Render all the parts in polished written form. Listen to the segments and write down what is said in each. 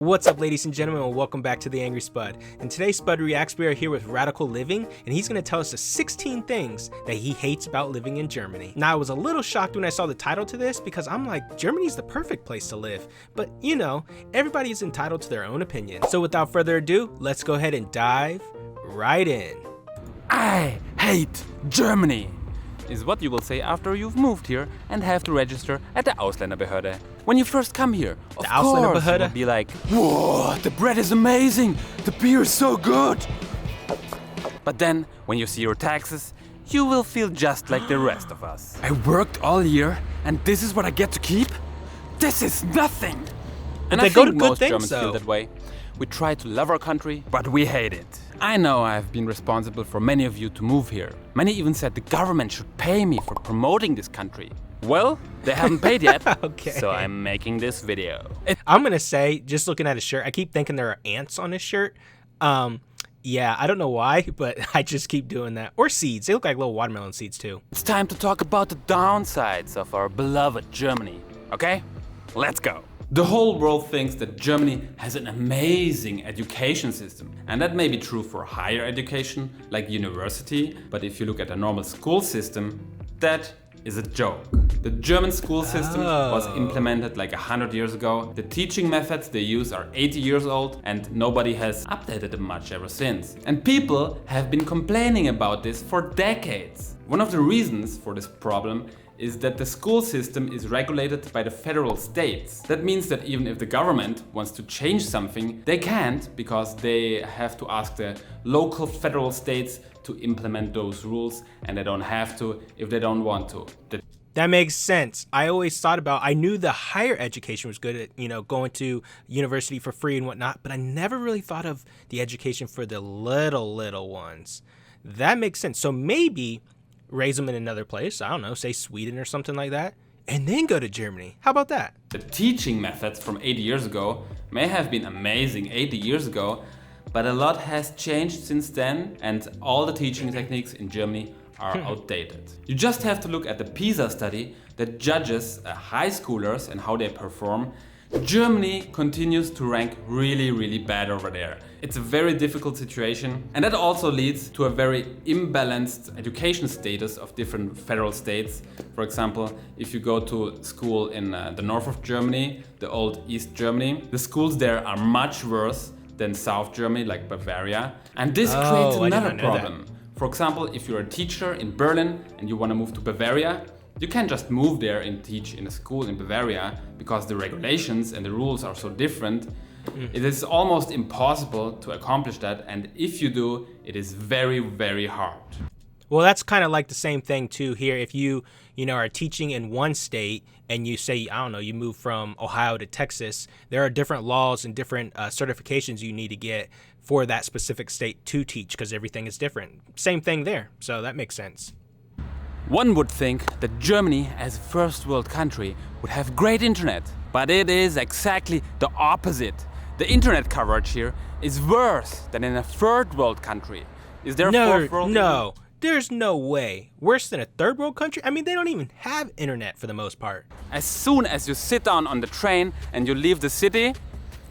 What's up, ladies and gentlemen, and welcome back to the Angry Spud. In today's Spud Reacts, we are here with Radical Living, and he's going to tell us the 16 things that he hates about living in Germany. Now, I was a little shocked when I saw the title to this because I'm like, Germany's the perfect place to live. But, you know, everybody is entitled to their own opinion. So without further ado, let's go ahead and dive right in. I hate Germany, is what you will say after you've moved here and have to register at the Ausländerbehörde. When you first come here, of course you will be like, whoa, the bread is amazing, the beer is so good. But then, when you see your taxes, you will feel just like the rest of us. I worked all year, and this is what I get to keep? This is nothing! And I think most Germans feel that way. We try to love our country, but we hate it. I know I've been responsible for many of you to move here. Many even said the government should pay me for promoting this country. Well, they haven't paid yet, okay. So I'm making this video. I'm gonna say, just looking at his shirt, I keep thinking there are ants on his shirt. Yeah, I don't know why, but I just keep doing that. Or seeds, they look like little watermelon seeds too. It's time to talk about the downsides of our beloved Germany, okay? Let's go. The whole world thinks that Germany has an amazing education system. And that may be true for higher education, like university, but if you look at a normal school system, that is a joke. The German school system was implemented like 100 years ago. The teaching methods they use are 80 years old and nobody has updated them much ever since. And people have been complaining about this for decades. One of the reasons for this problem is that the school system is regulated by the federal states. That means that even if the government wants to change something, they can't because they have to ask the local federal states to implement those rules, and they don't have to if they don't want to. That makes sense. I always thought about, I knew the higher education was good at, you know, going to university for free and whatnot, but I never really thought of the education for the little ones. That makes sense. So maybe raise them in another place, I don't know, say Sweden or something like that, and then go to Germany. How about that? The teaching methods from 80 years ago may have been amazing 80 years ago, but a lot has changed since then, and all the teaching techniques in Germany are outdated. You just have to look at the PISA study that judges high schoolers and how they perform. Germany continues to rank really bad over there. It's a very difficult situation, and that also leads to a very imbalanced education status of different federal states. For example, if you go to school in the north of Germany, the old East Germany, the schools there are much worse than South Germany, like Bavaria. And this creates another problem. For example, if you're a teacher in Berlin and you want to move to Bavaria, you can't just move there and teach in a school in Bavaria because the regulations and the rules are so different. It is almost impossible to accomplish that, and if you do, it is very hard. Well, that's kind of like the same thing too here. If you are teaching in one state and you say, I don't know, you move from Ohio to Texas, there are different laws and different certifications you need to get for that specific state to teach because everything is different. Same thing there. So that makes sense. One would think that Germany, as a first world country, would have great internet, but it is exactly the opposite. The internet coverage here is worse than in a third world country. Is there a fourth world? No, there's no way. Worse than a third world country? I mean, they don't even have internet for the most part. As soon as you sit down on the train and you leave the city,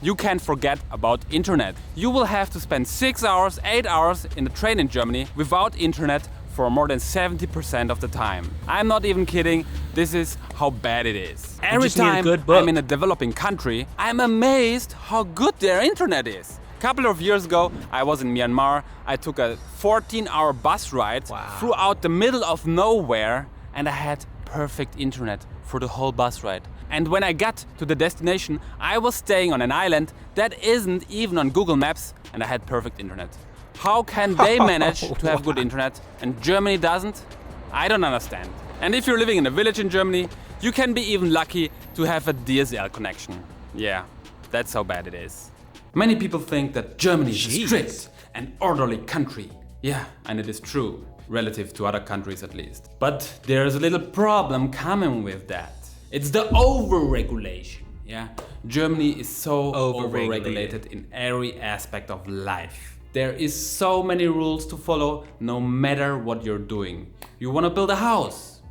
you can forget about internet. You will have to spend 6 hours, 8 hours in the train in Germany without internet for more than 70% of the time. I'm not even kidding, this is how bad it is. Every time I'm in a developing country, I'm amazed how good their internet is. A couple of years ago, I was in Myanmar. I took a 14-hour bus ride throughout the middle of nowhere, and I had perfect internet for the whole bus ride. And when I got to the destination, I was staying on an island that isn't even on Google Maps, and I had perfect internet. How can they manage to have good internet and Germany doesn't? I don't understand. And if you're living in a village in Germany, you can be even lucky to have a DSL connection. Yeah, that's how bad it is. Many people think that Germany is a strict and orderly country. Yeah, and it is true, relative to other countries at least. But there's a little problem coming with that. It's the over-regulation. Yeah, Germany is so over-regulated in every aspect of life. There is so many rules to follow no matter what you're doing. You want to build a house?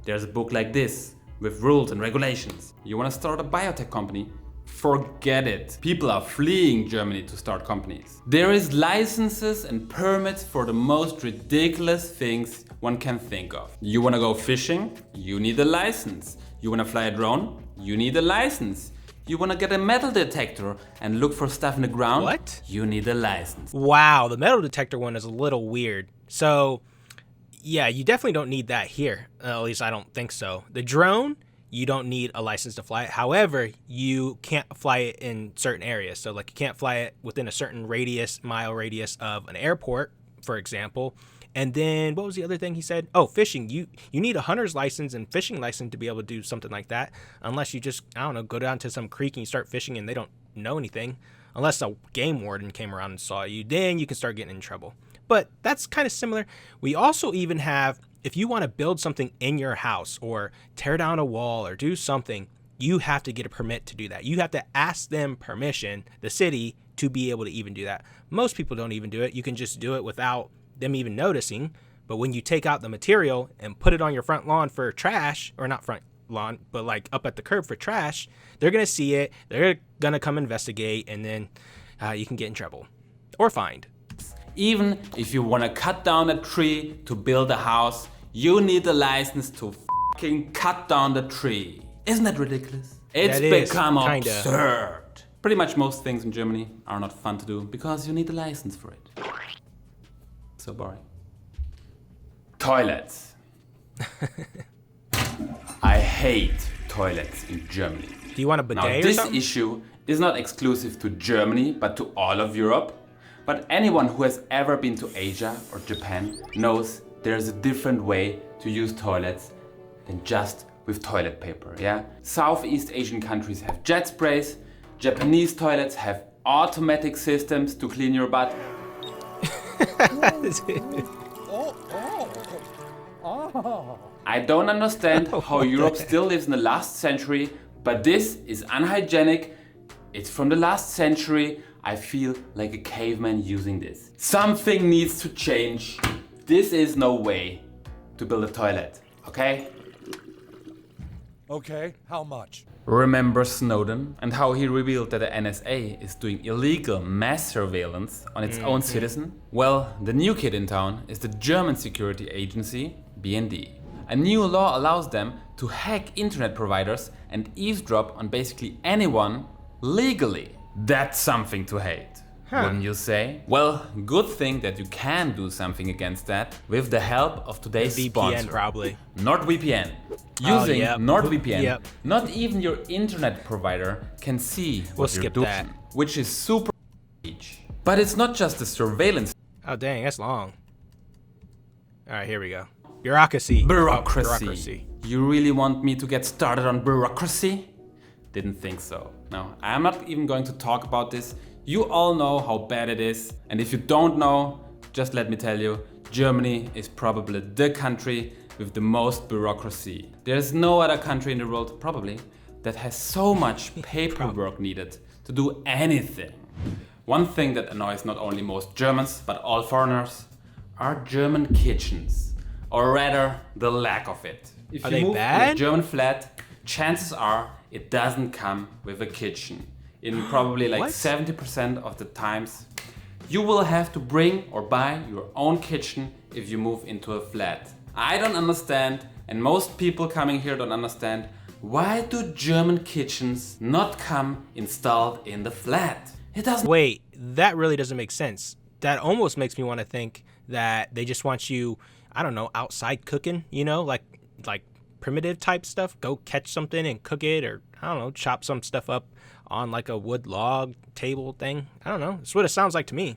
There's a book like this with rules and regulations. You want to start a biotech company? Forget it. People are fleeing Germany to start companies. There is licenses and permits for the most ridiculous things one can think of. You wanna go fishing? You need a license. You wanna fly a drone? You need a license. You wanna get a metal detector and look for stuff in the ground? What? You need a license. Wow, the metal detector one is a little weird. So, yeah, you definitely don't need that here. At least I don't think so. The drone, you don't need a license to fly it. However, you can't fly it in certain areas. So, like, you can't fly it within a certain mile radius of an airport, for example. And then what was the other thing he said? Oh, fishing. You need a hunter's license and fishing license to be able to do something like that. Unless you just, I don't know, go down to some creek and you start fishing and they don't know anything. Unless a game warden came around and saw you, then you can start getting in trouble. But that's kind of similar. We also even have, if you want to build something in your house or tear down a wall or do something, you have to get a permit to do that. You have to ask them permission, the city, to be able to even do that. Most people don't even do it. You can just do it without them even noticing. But when you take out the material and put it on your front lawn for trash, or not front lawn, but like up at the curb for trash, they're going to see it. They're going to come investigate, and then you can get in trouble or fined. Even if you want to cut down a tree to build a house, you need a license to fucking cut down the tree. Isn't that ridiculous? It's become absurd. Pretty much most things in Germany are not fun to do because you need a license for it. So boring. Toilets. I hate toilets in Germany. Do you want a bidet now, or this something? issue is not exclusive to Germany, but to all of Europe. But anyone who has ever been to Asia or Japan knows there's a different way to use toilets than just with toilet paper, yeah? Southeast Asian countries have jet sprays. Japanese toilets have automatic systems to clean your butt. I don't understand how Europe still lives in the last century, but this is unhygienic. It's from the last century. I feel like a caveman using this. Something needs to change. This is no way to build a toilet, okay? Okay, how much? Remember Snowden and how he revealed that the NSA is doing illegal mass surveillance on its own citizen? Well, the new kid in town is the German security agency, BND. A new law allows them to hack internet providers and eavesdrop on basically anyone legally. That's something to hate, wouldn't you say? Well, good thing that you can do something against that with the help of today's sponsor. VPN probably. NordVPN. Using NordVPN, Yep. not even your internet provider can see what you're doing, that. which is super easy. But it's not just the surveillance. Oh, dang, that's long. All right, here we go. Bureaucracy. Bureaucracy. Oh, bureaucracy. You really want me to get started on bureaucracy? Didn't think so. No, I'm not even going to talk about this. You all know how bad it is. And if you don't know, just let me tell you, Germany is probably the country with the most bureaucracy. There's no other country in the world, probably, that has so much paperwork needed to do anything. One thing that annoys not only most Germans, but all foreigners, are German kitchens. Or rather, the lack of it. If Are you they move bad? to a German flat, chances are it doesn't come with a kitchen. In probably like What? 70% of the times, you will have to bring or buy your own kitchen if you move into a flat. I don't understand, and most people coming here don't understand, why do German kitchens not come installed in the flat? It doesn't. Wait, that really doesn't make sense. That almost makes me want to think that they just want you, I don't know, outside cooking, you know, like primitive type stuff. Go catch something and cook it, or I don't know, chop some stuff up on like a wood log table thing. I don't know. That's what it sounds like to me.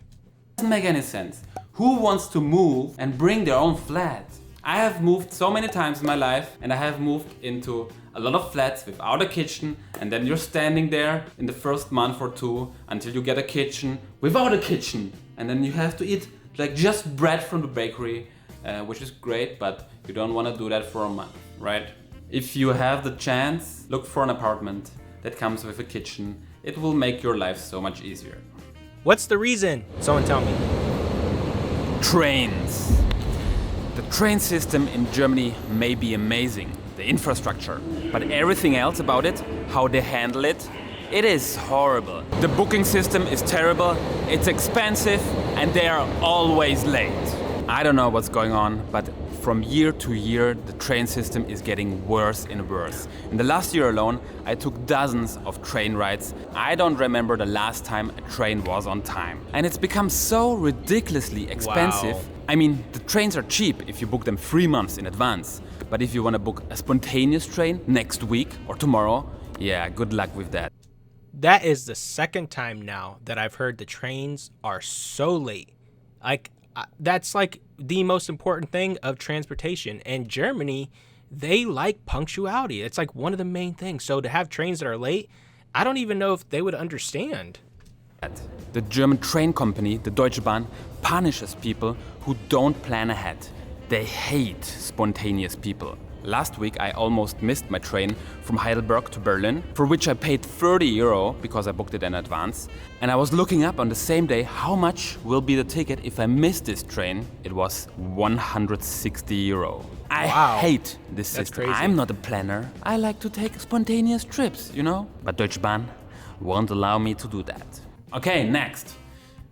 Doesn't make any sense. Who wants to move and bring their own flat? I have moved so many times in my life, and I have moved into a lot of flats without a kitchen, and then you're standing there in the first month or two until you get a kitchen without a kitchen, and then you have to eat like just bread from the bakery, which is great, but you don't want to do that for a month, right? If you have the chance, look for an apartment that comes with a kitchen. It will make your life so much easier. What's the reason? Someone tell me. Trains. The train system in Germany may be amazing, the infrastructure, but everything else about it, how they handle it, It is horrible. The booking system is terrible, it's expensive, and they are always late. I don't know what's going on, but from year to year, the train system is getting worse and worse. In the last year alone, I took dozens of train rides. I don't remember the last time a train was on time. And it's become so ridiculously expensive. Wow. I mean, the trains are cheap if you book them 3 months in advance. But if you want to book a spontaneous train next week or tomorrow, yeah, good luck with that. That is the second time now that I've heard the trains are so late. Like, that's like the most important thing of transportation. And Germany, they like punctuality. It's like one of the main things. So to have trains that are late, I don't even know if they would understand. The German train company, the Deutsche Bahn, punishes people who don't plan ahead. They hate spontaneous people. Last week I almost missed my train from Heidelberg to Berlin, for which I paid 30 euro because I booked it in advance. And I was looking up on the same day how much will be the ticket if I miss this train. It was 160 euro. I hate this system. Crazy. I'm not a planner. I like to take spontaneous trips, you know? But Deutsche Bahn won't allow me to do that. Okay, next.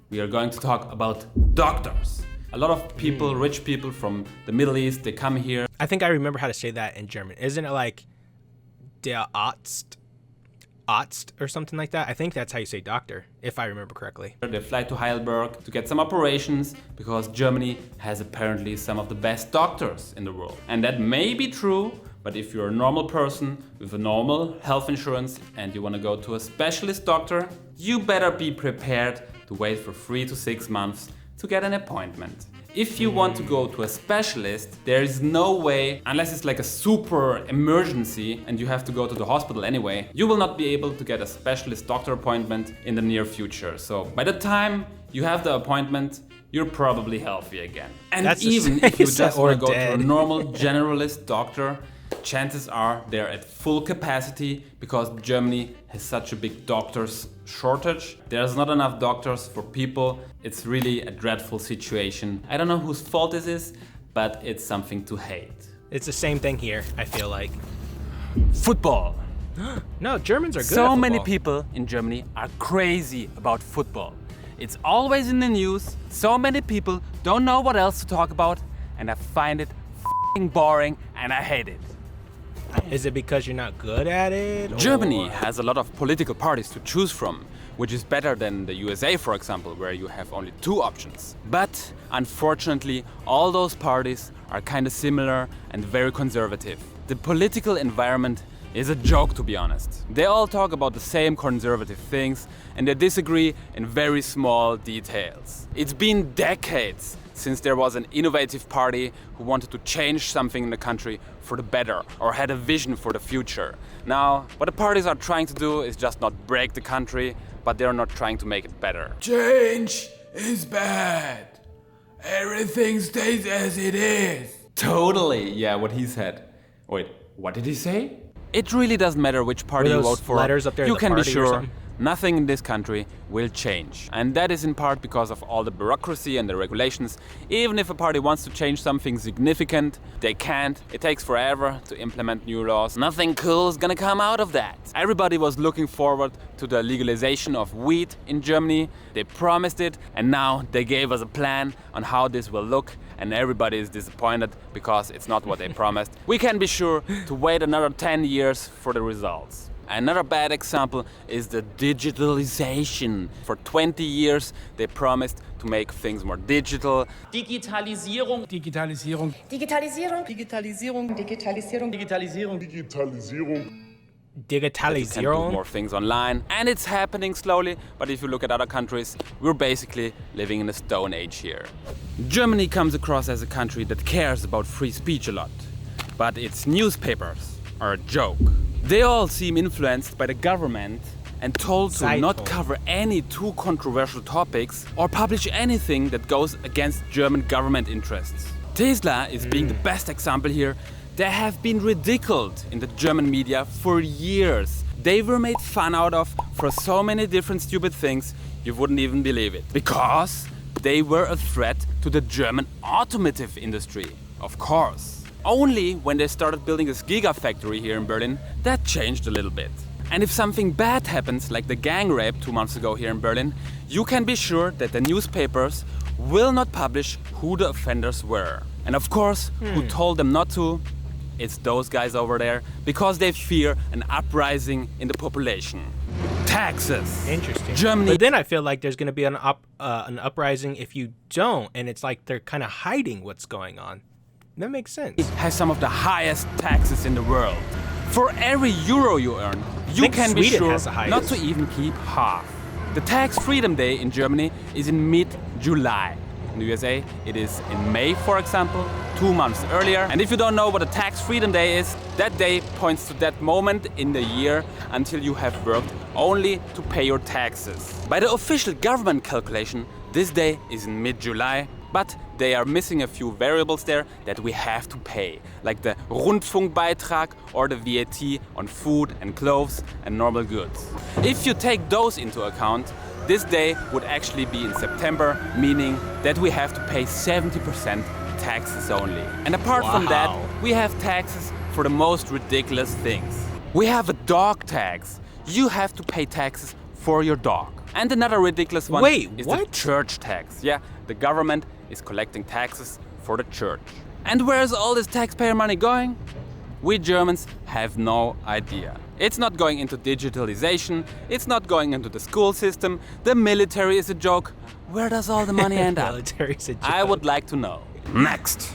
We are going to talk about doctors. A lot of people, rich people from the Middle East, they come here. I think I remember how to say that in German. Isn't it like der Arzt? Arzt or something like that? I think that's how you say doctor, if I remember correctly. They fly to Heidelberg to get some operations because Germany has apparently some of the best doctors in the world. And that may be true, but if you're a normal person with a normal health insurance and you want to go to a specialist doctor, you better be prepared to wait for 3 to 6 months to get an appointment. If you want to go to a specialist, there is no way, unless it's like a super emergency and you have to go to the hospital anyway, you will not be able to get a specialist doctor appointment in the near future. So by the time you have the appointment, you're probably healthy again. And That's even if you just want to go dead. to a normal generalist doctor, chances are they're at full capacity because Germany has such a big doctors shortage. There's not enough doctors for people. It's really a dreadful situation. I don't know whose fault this is, but it's something to hate. It's the same thing here, I feel like. Football. No, Germans are good at So football. many people in Germany are crazy about football. It's always in the news. So many people don't know what else to talk about, and I find it f***ing boring and I hate it. Is it because you're not good at it? Germany or- has a lot of political parties to choose from, which is better than the USA, for example, where you have only 2 options. But unfortunately, all those parties are kind of similar and very conservative. The political environment is a joke, to be honest. They all talk about the same conservative things and they disagree in very small details. It's been decades since there was an innovative party who wanted to change something in the country for the better or had a vision for the future. Now, what the parties are trying to do is just not break the country, but they're not trying to make it better. Change is bad. Everything stays as it is. Totally, yeah, what he said. Wait, what did he say? It really doesn't matter which party Were you those vote for. letters up there, You the can be party or sure something? nothing in this country will change. And that is in part because of all the bureaucracy and the regulations. Even if a party wants to change something significant, they can't. It takes forever to implement new laws. Nothing cool is gonna come out of that. Everybody was looking forward to the legalization of weed in Germany. They promised it, and now they gave us a plan on how this will look. And everybody is disappointed because it's not what they promised. We can be sure to wait another 10 years for the results. Another bad example is the digitalization. For 20 years, they promised to make things more digital. Digitalisierung. Digitalisierung. Digitalisierung. Digitalisierung, Digitalisierung, Digitalisierung. You can do Digitalisierung. more things online, and it's happening slowly. But if you look at other countries, we're basically living in a stone age here. Germany comes across as a country that cares about free speech a lot, but its newspapers are a joke. They all seem influenced by the government and told to not Zeitung. cover any too controversial topics or publish anything that goes against German government interests. Tesla is being the best example here. They have been ridiculed in the German media for years. They were made fun out of for so many different stupid things, you wouldn't even believe it. Because they were a threat to the German automotive industry, of course. Only when they started building this gigafactory here in Berlin, that changed a little bit. And if something bad happens, like the gang rape 2 months ago here in Berlin, you can be sure that the newspapers will not publish who the offenders were. And of course, who told them not to? It's those guys over there, because they fear an uprising in the population. Taxes. Interesting. Germany. But then I feel like there's going to be an uprising if you don't, and it's like they're kind of hiding what's going on. That makes sense. Has some of the highest taxes in the world. For every euro you earn, you can be Sweden sure has the highest. not to even keep half. The Tax Freedom Day in Germany is in mid-July. In the USA, it is in May, for example, 2 months earlier. And if you don't know what a Tax Freedom Day is, that day points to that moment in the year until you have worked only to pay your taxes. By the official government calculation, this day is in mid-July, but they are missing a few variables there that we have to pay, like the Rundfunkbeitrag or the VAT on food and clothes and normal goods. If you take those into account, this day would actually be in September, meaning that we have to pay 70% taxes only. And apart from that, we have taxes for the most ridiculous things. We have a dog tax. You have to pay taxes for your dog. And another ridiculous one is the church tax. Yeah, the government is collecting taxes for the church. And where is all this taxpayer money going? We Germans have no idea. It's not going into digitalization, it's not going into the school system, the military is a joke. Where does all the money end up? Military's a joke. I would like to know. Next.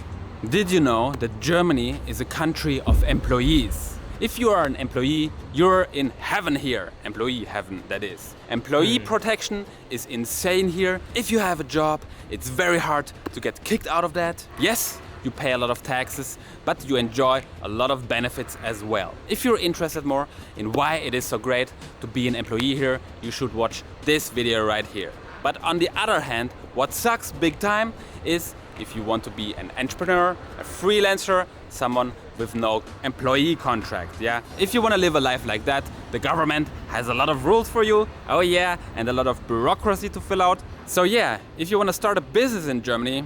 Did you know that Germany is a country of employees? If you are an employee, you're in heaven here. Employee heaven, that is. Employee protection is insane here. If you have a job, it's very hard to get kicked out of that. Yes, you pay a lot of taxes, but you enjoy a lot of benefits as well. If you're interested more in why it is so great to be an employee here, you should watch this video right here. But on the other hand, what sucks big time is if you want to be an entrepreneur, a freelancer, someone with no employee contract, yeah? If you want to live a life like that, the government has a lot of rules for you, oh yeah, and a lot of bureaucracy to fill out. So yeah, if you want to start a business in Germany,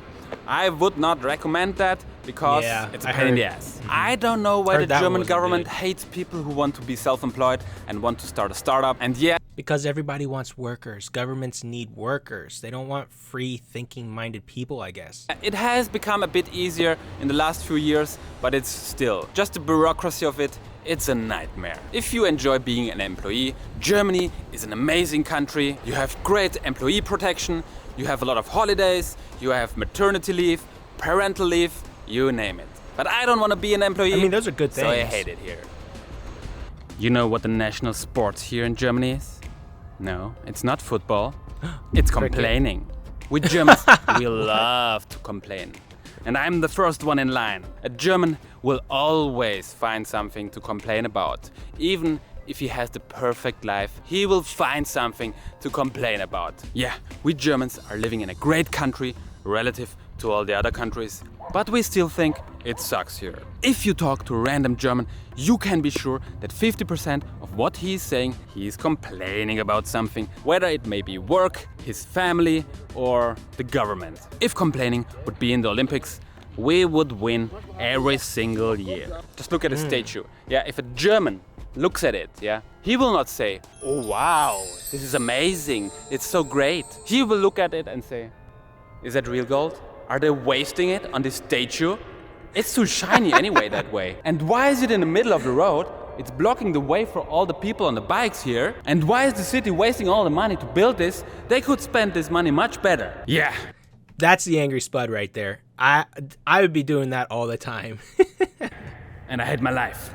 I would not recommend that because it's a pain in the ass. I don't know why the German government hates people who want to be self-employed and want to start a startup. And yeah, because everybody wants workers. Governments need workers. They don't want free thinking minded people, I guess. It has become a bit easier in the last few years, but it's still just the bureaucracy of it. It's a nightmare. If you enjoy being an employee, Germany is an amazing country. You have great employee protection. You have a lot of holidays. You have maternity leave, parental leave, you name it. But I don't want to be an employee. I mean, those are good things. So I hate it here. You know what the national sport here in Germany is? No, it's not football. It's complaining. We Germans, we love to complain. And I'm the first one in line. A German will always find something to complain about. Even if he has the perfect life, he will find something to complain about. Yeah, we Germans are living in a great country relative to all the other countries, but we still think it sucks here. If you talk to a random German, you can be sure that 50% of what he is saying, he is complaining about something, whether it may be work, his family, or the government. If complaining would be in the Olympics, we would win every single year. Just look at a statue. Yeah, if a German looks at it, yeah, he will not say, "Oh wow, this is amazing, it's so great." He will look at it and say, "Is that real gold? Are they wasting it on this statue? It's too shiny anyway that way. And why is it in the middle of the road? It's blocking the way for all the people on the bikes here. And why is the city wasting all the money to build this? They could spend this money much better." Yeah. That's the Angry Spud right there. I would be doing that all the time. And I hate my life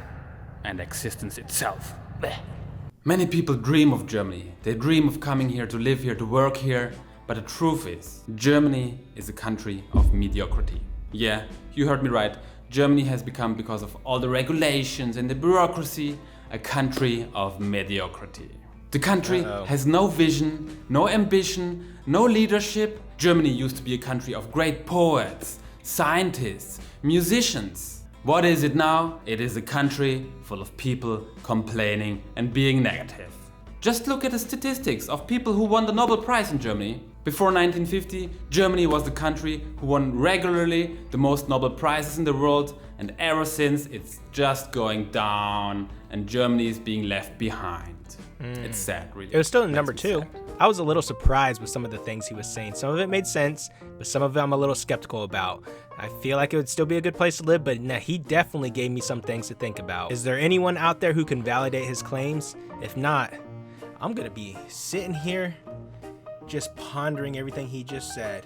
and existence itself. Blech. Many people dream of Germany. They dream of coming here to live here, to work here. But the truth is, Germany is a country of mediocrity. Yeah, you heard me right. Germany has become, because of all the regulations and the bureaucracy, a country of mediocrity. The country has no vision, no ambition, no leadership. Germany used to be a country of great poets, scientists, musicians. What is it now? It is a country full of people complaining and being negative. Just look at the statistics of people who won the Nobel Prize in Germany. Before 1950, Germany was the country who won regularly the most Nobel Prizes in the world, and ever since it's just going down and Germany is being left behind. It's sad, really. It was still in number Makes me 2. sad. I was a little surprised with some of the things he was saying. Some of it made sense, but some of it I'm a little skeptical about. I feel like it would still be a good place to live, but nah, he definitely gave me some things to think about. Is there anyone out there who can validate his claims? If not, I'm gonna be sitting here just pondering everything he just said.